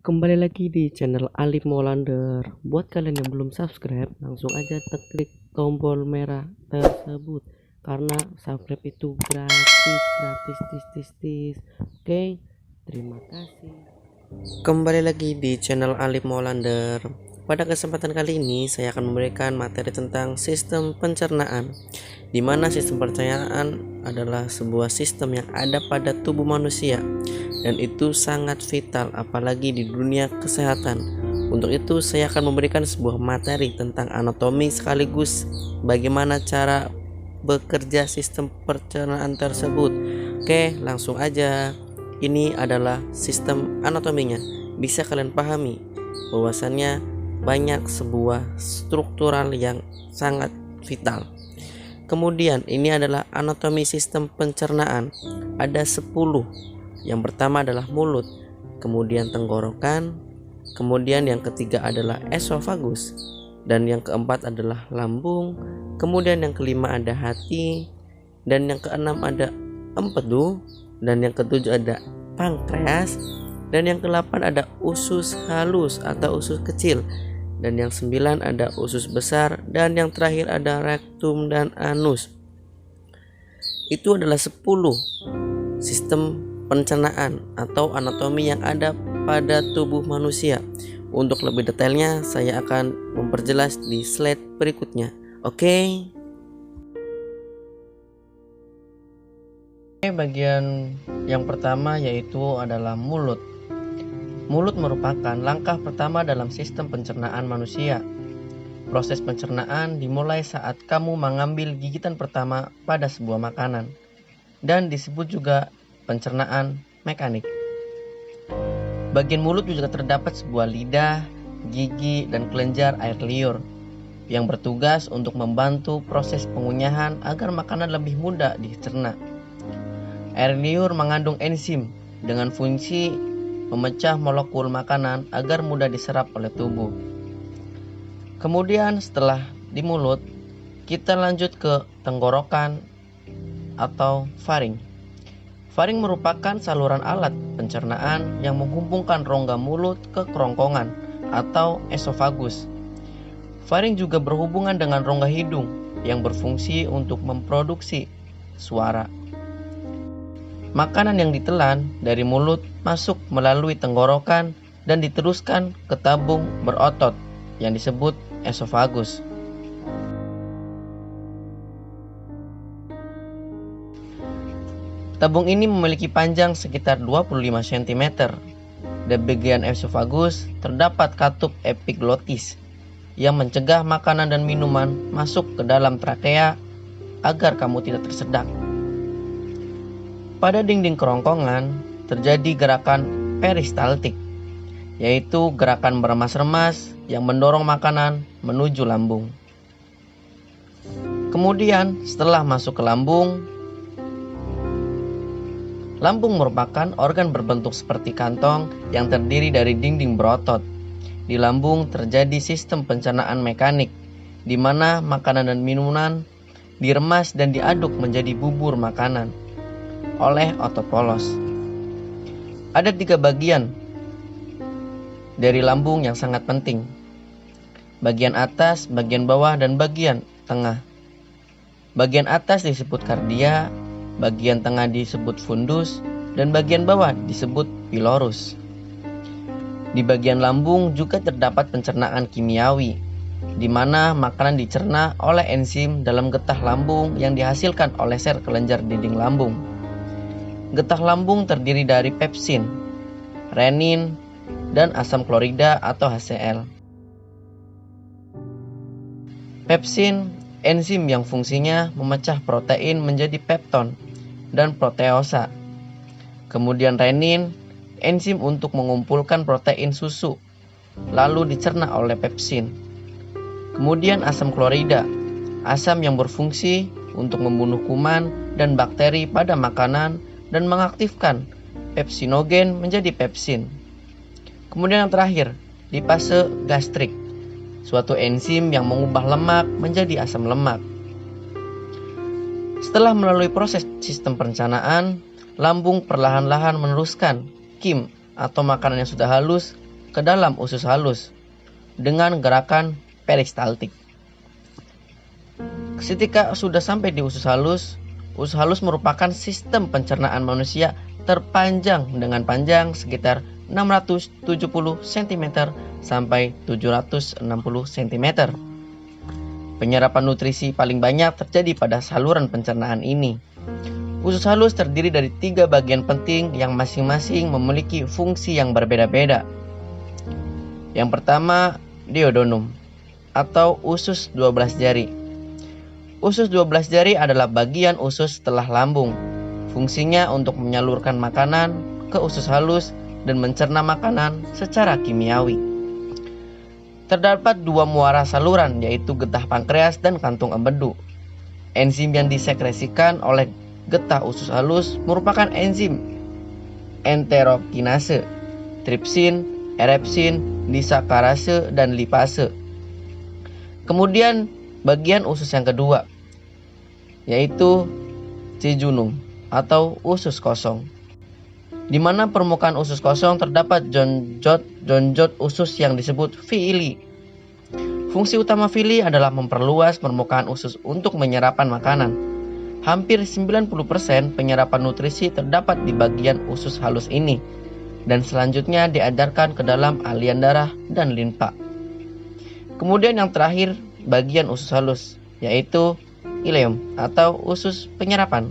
Kembali lagi di channel Alif Molander. Buat kalian yang belum subscribe, langsung aja klik tombol merah tersebut karena subscribe itu gratis, tis. Oke, terima kasih. Kembali lagi di channel Alif Molander. Pada kesempatan kali ini saya akan memberikan materi tentang sistem pencernaan, di mana sistem pencernaan adalah sebuah sistem yang ada pada tubuh manusia dan itu sangat vital apalagi di dunia kesehatan. Untuk itu saya akan memberikan sebuah materi tentang anatomi sekaligus bagaimana cara bekerja sistem pencernaan tersebut. Oke, langsung aja. Ini adalah sistem anatominya. Bisa kalian pahami bahwasannya banyak sebuah struktural yang sangat vital. Kemudian ini adalah anatomi sistem pencernaan. Ada 10. Yang pertama adalah mulut, kemudian tenggorokan, kemudian yang ketiga adalah esofagus, dan yang keempat adalah lambung, kemudian yang kelima ada hati, dan yang keenam ada empedu, dan yang ketujuh ada pankreas, dan yang kedelapan ada usus halus atau usus kecil, dan yang sembilan ada usus besar, dan yang terakhir ada rektum dan anus. Itu adalah 10 sistem pencernaan atau anatomi yang ada pada tubuh manusia. Untuk lebih detailnya saya akan memperjelas di slide berikutnya. Oke. Bagian yang pertama yaitu adalah mulut. Mulut merupakan langkah pertama dalam sistem pencernaan manusia. Proses pencernaan dimulai saat kamu mengambil gigitan pertama pada sebuah makanan dan disebut juga pencernaan mekanik. Bagian mulut juga terdapat sebuah lidah, gigi, dan kelenjar air liur yang bertugas untuk membantu proses pengunyahan agar makanan lebih mudah dicerna. Air liur mengandung enzim dengan fungsi memecah molekul makanan agar mudah diserap oleh tubuh. Kemudian setelah di mulut, kita lanjut ke tenggorokan atau faring. Faring merupakan saluran alat pencernaan yang menghubungkan rongga mulut ke kerongkongan atau esofagus. Faring juga berhubungan dengan rongga hidung yang berfungsi untuk memproduksi suara. Makanan yang ditelan dari mulut masuk melalui tenggorokan dan diteruskan ke tabung berotot yang disebut esofagus. Tabung ini memiliki panjang sekitar 25 cm. Di bagian esofagus terdapat katup epiglotis yang mencegah makanan dan minuman masuk ke dalam trakea agar kamu tidak tersedak. Pada dinding kerongkongan terjadi gerakan peristaltik, yaitu gerakan beremas-remas yang mendorong makanan menuju lambung. Kemudian setelah masuk ke lambung, lambung merupakan organ berbentuk seperti kantong yang terdiri dari dinding berotot. Di lambung terjadi sistem pencernaan mekanik, di mana makanan dan minuman diremas dan diaduk menjadi bubur makanan oleh otot polos. Ada 3 bagian dari lambung yang sangat penting: bagian atas, bagian bawah, dan bagian tengah. Bagian atas disebut kardia, bagian tengah disebut fundus, dan bagian bawah disebut pilorus. Di bagian lambung juga terdapat pencernaan kimiawi, di mana makanan dicerna oleh enzim dalam getah lambung yang dihasilkan oleh sel kelenjar dinding lambung. Getah lambung terdiri dari pepsin, renin, dan asam klorida atau HCl. Pepsin enzim yang fungsinya memecah protein menjadi pepton dan proteosa. Kemudian renin, enzim untuk mengumpulkan protein susu, lalu dicerna oleh pepsin. Kemudian asam klorida, asam yang berfungsi untuk membunuh kuman dan bakteri pada makanan dan mengaktifkan pepsinogen menjadi pepsin. Kemudian yang terakhir, lipase gastrik, suatu enzim yang mengubah lemak menjadi asam lemak. Setelah melalui proses sistem pencernaan, lambung perlahan-lahan meneruskan kim atau makanan yang sudah halus ke dalam usus halus dengan gerakan peristaltik. Ketika sudah sampai di usus halus merupakan sistem pencernaan manusia terpanjang dengan panjang sekitar 670 cm sampai 760 cm. Penyerapan nutrisi paling banyak terjadi pada saluran pencernaan ini. Usus halus terdiri dari 3 bagian penting yang masing-masing memiliki fungsi yang berbeda-beda. Yang pertama, duodenum atau usus 12 jari. Usus 12 jari adalah bagian usus setelah lambung. Fungsinya untuk menyalurkan makanan ke usus halus dan mencerna makanan secara kimiawi. Terdapat 2 muara saluran, yaitu getah pankreas dan kantung empedu. Enzim yang disekresikan oleh getah usus halus merupakan enzim enterokinase, tripsin, erepsin, disakarase, dan lipase. Kemudian bagian usus yang kedua, yaitu jejunum atau usus kosong, di mana permukaan usus kosong terdapat jonjot usus yang disebut villi. Fungsi utama villi adalah memperluas permukaan usus untuk menyerapan makanan. Hampir 90% penyerapan nutrisi terdapat di bagian usus halus ini, dan selanjutnya diedarkan ke dalam alian darah dan limfa. Kemudian yang terakhir, bagian usus halus, yaitu ileum atau usus penyerapan.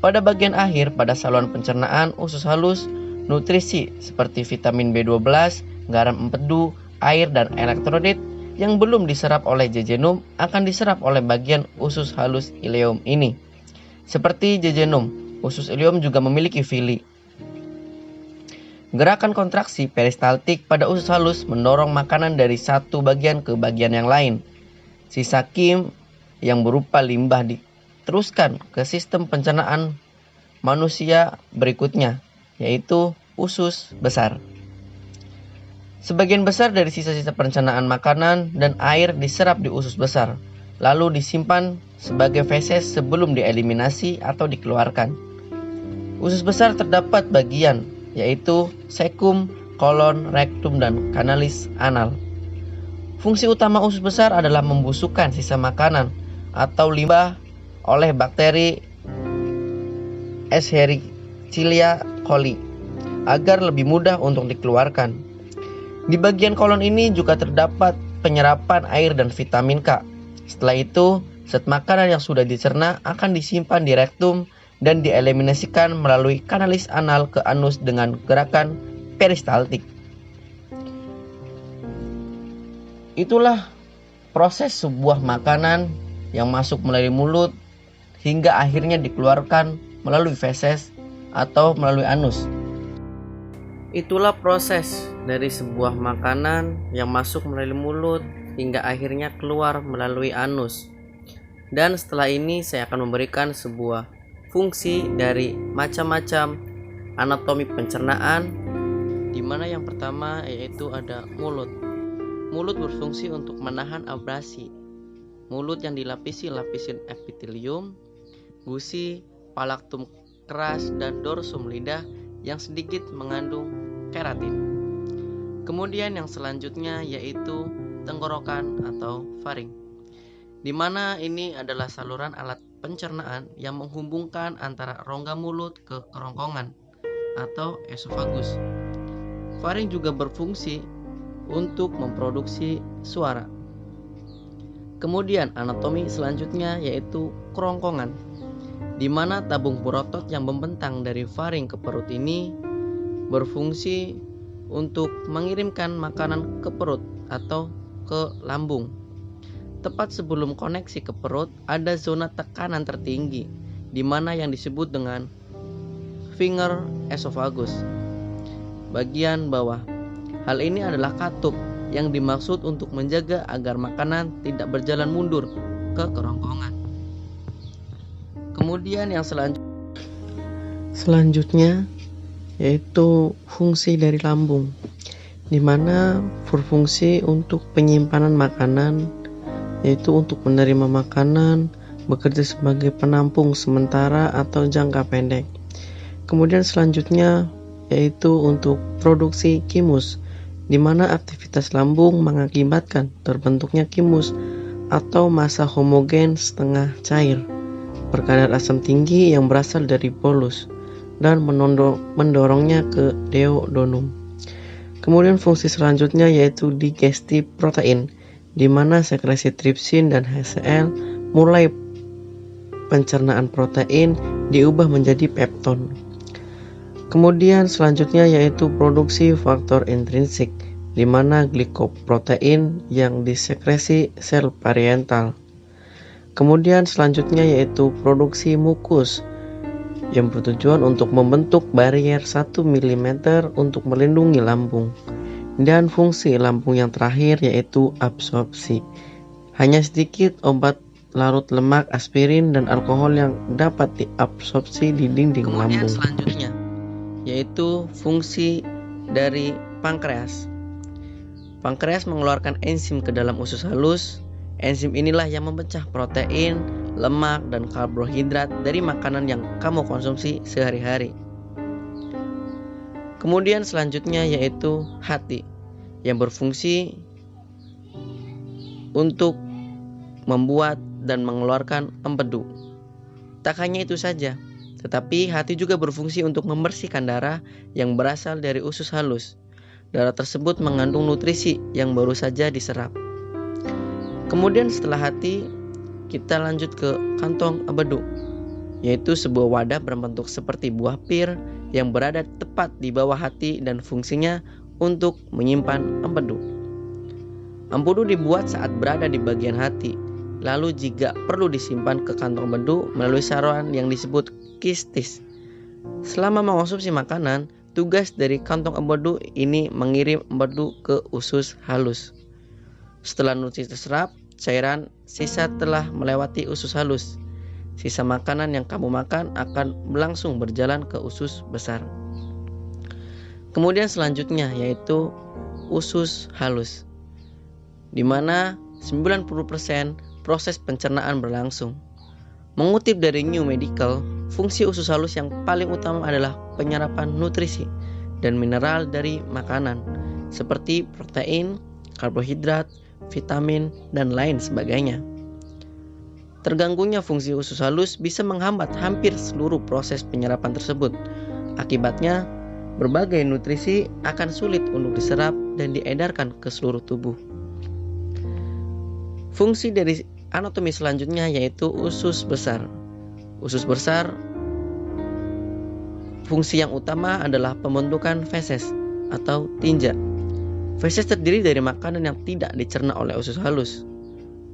Pada bagian akhir pada saluran pencernaan usus halus, nutrisi seperti vitamin B12, garam empedu, air, dan elektrolit yang belum diserap oleh jejunum akan diserap oleh bagian usus halus ileum ini. Seperti jejunum, usus ileum juga memiliki villi. Gerakan kontraksi peristaltik pada usus halus mendorong makanan dari satu bagian ke bagian yang lain. Sisa kim yang berupa limbah diteruskan ke sistem pencernaan manusia berikutnya, yaitu usus besar. Sebagian besar dari sisa-sisa pencernaan makanan dan air diserap di usus besar, lalu disimpan sebagai feses sebelum dieliminasi atau dikeluarkan. Usus besar terdapat bagian, yaitu sekum, kolon, rektum, dan kanalis anal. Fungsi utama usus besar adalah membusukkan sisa makanan atau limbah oleh bakteri Escherichia coli agar lebih mudah untuk dikeluarkan. Di bagian kolon ini juga terdapat penyerapan air dan vitamin K. Setelah itu, zat makanan yang sudah dicerna akan disimpan di rektum dan dieliminasikan melalui kanalis anal ke anus dengan gerakan peristaltik. Itulah proses sebuah makanan yang masuk melalui mulut hingga akhirnya dikeluarkan melalui feses atau melalui anus. Itulah proses dari sebuah makanan yang masuk melalui mulut hingga akhirnya keluar melalui anus. Dan setelah ini saya akan memberikan sebuah fungsi dari macam-macam anatomi pencernaan, di mana yang pertama yaitu ada mulut. Mulut berfungsi untuk menahan abrasi. Mulut yang dilapisi lapisan epitelium, gusi, palaktum keras, dan dorsum lidah yang sedikit mengandung keratin. Kemudian yang selanjutnya yaitu tenggorokan atau faring, di mana ini adalah saluran alat pencernaan yang menghubungkan antara rongga mulut ke kerongkongan atau esofagus. Faring juga berfungsi untuk memproduksi suara. Kemudian anatomi selanjutnya yaitu kerongkongan, di mana tabung berotot yang membentang dari faring ke perut ini berfungsi untuk mengirimkan makanan ke perut atau ke lambung. Tepat sebelum koneksi ke perut ada zona tekanan tertinggi, di mana yang disebut dengan finger esophagus, bagian bawah. Hal ini adalah katup yang dimaksud untuk menjaga agar makanan tidak berjalan mundur ke kerongkongan. Kemudian yang selanjutnya yaitu fungsi dari lambung, di mana berfungsi untuk penyimpanan makanan, yaitu untuk menerima makanan, bekerja sebagai penampung sementara atau jangka pendek. Kemudian selanjutnya yaitu untuk produksi kimus, di mana aktivitas lambung mengakibatkan terbentuknya kimus atau massa homogen setengah cair berkadar asam tinggi yang berasal dari bolus dan mendorongnya ke duodenum. Kemudian fungsi selanjutnya yaitu digestif protein, di mana sekresi tripsin dan HCl mulai pencernaan protein diubah menjadi pepton. Kemudian selanjutnya yaitu produksi faktor intrinsik, di mana glikoprotein yang disekresi sel parietal. Kemudian selanjutnya yaitu produksi mukus yang bertujuan untuk membentuk barier 1 mm untuk melindungi lambung. Dan fungsi lambung yang terakhir yaitu absorpsi. Hanya sedikit obat larut lemak, aspirin, dan alkohol yang dapat diabsorpsi di dinding lambung. Selanjutnya yaitu fungsi dari pankreas. Pankreas mengeluarkan enzim ke dalam usus halus. Enzim inilah yang memecah protein, lemak, dan karbohidrat dari makanan yang kamu konsumsi sehari-hari. Kemudian selanjutnya yaitu hati yang berfungsi untuk membuat dan mengeluarkan empedu. Tak hanya itu saja, tetapi hati juga berfungsi untuk membersihkan darah yang berasal dari usus halus. Darah tersebut mengandung nutrisi yang baru saja diserap. Kemudian setelah hati, kita lanjut ke kantong empedu, yaitu sebuah wadah berbentuk seperti buah pir yang berada tepat di bawah hati dan fungsinya untuk menyimpan empedu. Empedu dibuat saat berada di bagian hati, lalu jika perlu disimpan ke kantong empedu melalui saluran yang disebut kistis. Selama mengonsumsi makanan, tugas dari kantong empedu ini mengirim empedu ke usus halus. Setelah nutrisi terserap, cairan sisa telah melewati usus halus. Sisa makanan yang kamu makan akan langsung berjalan ke usus besar. Kemudian selanjutnya yaitu usus halus, di mana 90% proses pencernaan berlangsung. Mengutip dari New Medical, fungsi usus halus yang paling utama adalah penyerapan nutrisi dan mineral dari makanan, seperti protein, karbohidrat, vitamin, dan lain sebagainya. Terganggunya fungsi usus halus bisa menghambat hampir seluruh proses penyerapan tersebut. Akibatnya, berbagai nutrisi akan sulit untuk diserap dan diedarkan ke seluruh tubuh. Fungsi dari anatomi selanjutnya yaitu usus besar. Usus besar, fungsi yang utama adalah pembentukan feses atau tinja. Feses terdiri dari makanan yang tidak dicerna oleh usus halus,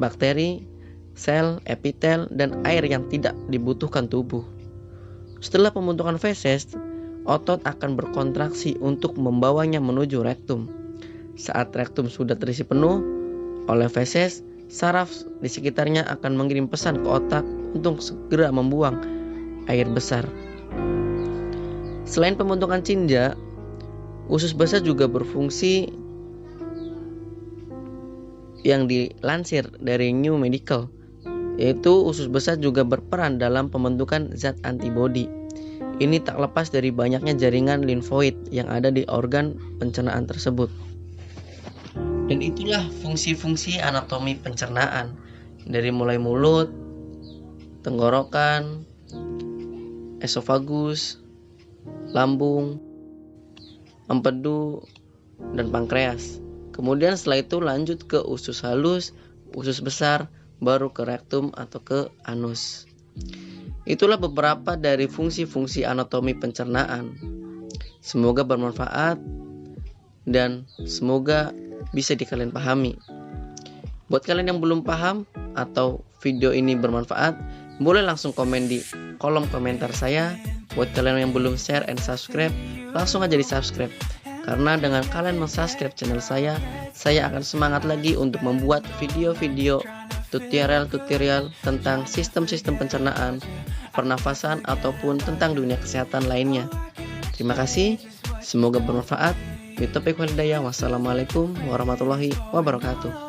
bakteri, sel, epitel, dan air yang tidak dibutuhkan tubuh. Setelah pembentukan feses, otot akan berkontraksi untuk membawanya menuju rektum. Saat rektum sudah terisi penuh oleh feses, saraf di sekitarnya akan mengirim pesan ke otak untuk segera membuang air besar. Selain pembentukan tinja, usus besar juga berfungsi yang dilansir dari New Medical, yaitu usus besar juga berperan dalam pembentukan zat antibodi. Ini tak lepas dari banyaknya jaringan limfoid yang ada di organ pencernaan tersebut. Dan itulah fungsi-fungsi anatomi pencernaan, dari mulai mulut, tenggorokan, esofagus, lambung, empedu, dan pankreas. Kemudian setelah itu lanjut ke usus halus, usus besar, baru ke rektum atau ke anus. Itulah beberapa dari fungsi-fungsi anatomi pencernaan. Semoga bermanfaat dan semoga bisa kalian pahami. Buat kalian yang belum paham atau video ini bermanfaat, boleh langsung komen di kolom komentar saya. Buat kalian yang belum share and subscribe, langsung aja di subscribe. Karena dengan kalian mensubscribe channel saya akan semangat lagi untuk membuat video-video tutorial tentang sistem-sistem pencernaan, pernafasan, ataupun tentang dunia kesehatan lainnya. Terima kasih, semoga bermanfaat. Wassalamualaikum warahmatullahi wabarakatuh.